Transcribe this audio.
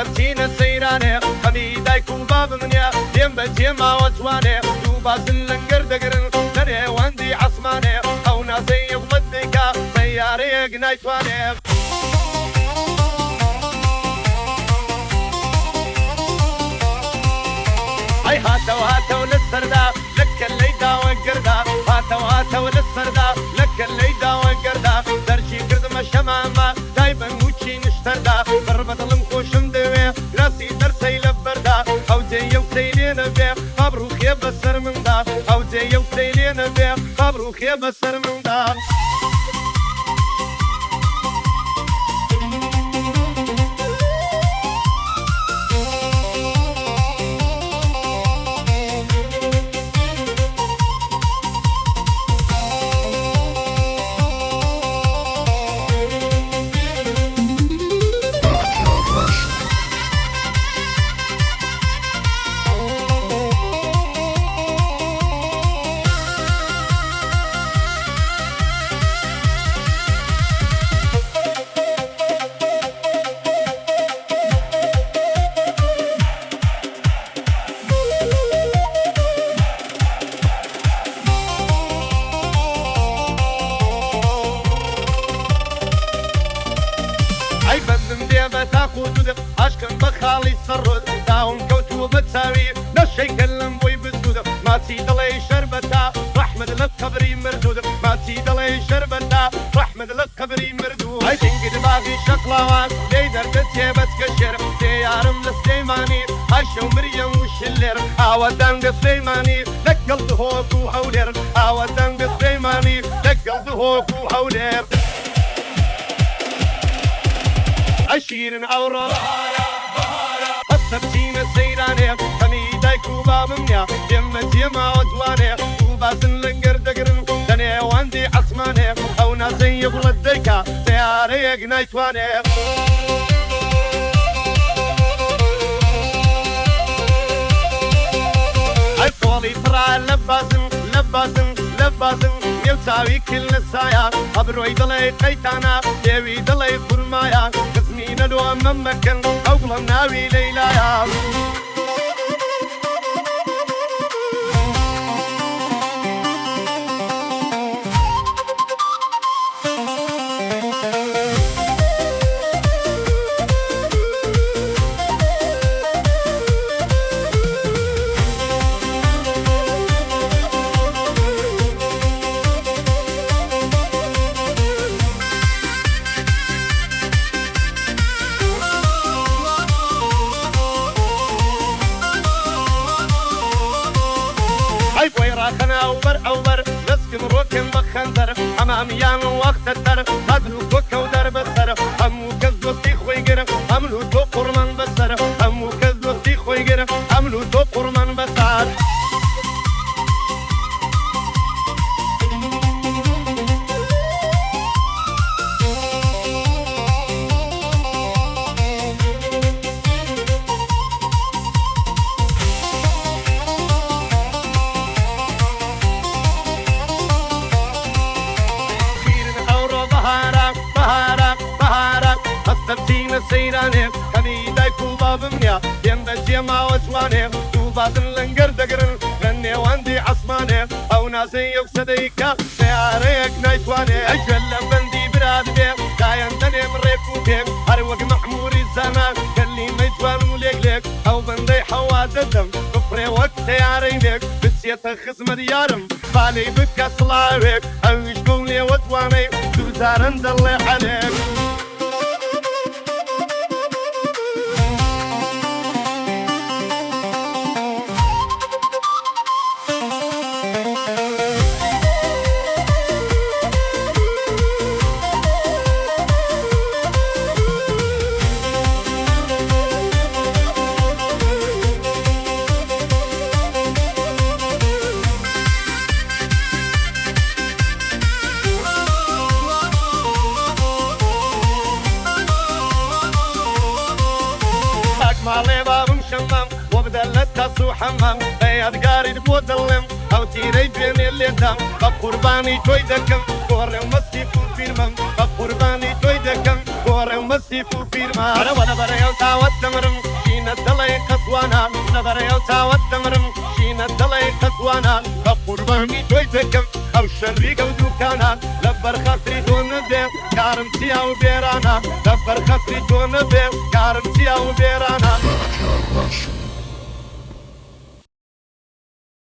سبتين سيراني خميداي كوباب منيا ديم بجيما وجواني دوباز لنقر دقرن لني واندي عصماني او ناسي يغمدك سياري قنايتواني اي هاتو للسردا لك الليدا وقردا هاتو للسردا لك الليدا وقردا درجي قرد ما شماما دايما وشي نشتردا ضربة المخوشم دوي راسي درسي لبردا او جي وسيلين بيه مبروك يا بسر من دا او جي وسيلين بيه مبروك يا بسر من دا عشقن بخالي سرد داون كوتو بتساوي نشي كلم بوي بزود ما تيدلي شربتا رحمد لك قبري مردود ما تيدلي شربتا رحمد لك قبري مردود اي تنقد باقي شقلاوان لي دردتي بتكشر ديارم لسليماني عشو مريم وشلر عودان بسليماني لك قلد هوكو حولر عودان بسليماني لك قلد هوكو حولر عشيرن أورا السبتين السيراني خميداي كوبا منيا جيما وجواني كوباسن لنقر دقرن دني واندي عصماني او ناسي يغلد ديكا سياري قنايتواني الفولي فرع لباسن يلتاوي كل السايا أبروي دلي قيتانا ديوي دلي فرمايا قسمين الوام ممكن أوغلم ناوي ليلايا راخنا أوبر نسكن روكن بخنزر حماميان وقت الدر هدلو كوكا ودرب السر همو كزوستي خويقر هملو تو قرمان بسر همو كزوستي خويقر هملو تو قرمان بسر سبتين السيراني خميداي كوبا بمنيا ديم بجيما وجواني دوباسن لنقر دقرن لني واندي عصماني او ناسي يقصديكا سياريك نايتواني اجل بندي براد بيك داين دني مريكو بيك هروق محموري الزمان كلي ميتوان وليك او بندي حوادتم بفري وقت يارينيك بتسيت خصم ديارم بالي بك صلاويك او يشكولي وطواني دوزارن دلي عليك دلت سو حمام ياد قاري بودلم او تيري بين اللي دام قرباني توي دكم كور مسيفو فيرمان قرباني توي دكم كور مسيفو فيرمان انا وانا بريو تاوت تمرم شين الدلي قطوانا نبريو تاوت تمرم شين الدلي قطوانا قرباني توي دكم او شريك او دوكانا لبر خاطري دون بير كارمتي او بيرانا لبر خاطري دون بير كارمتي او بيرانا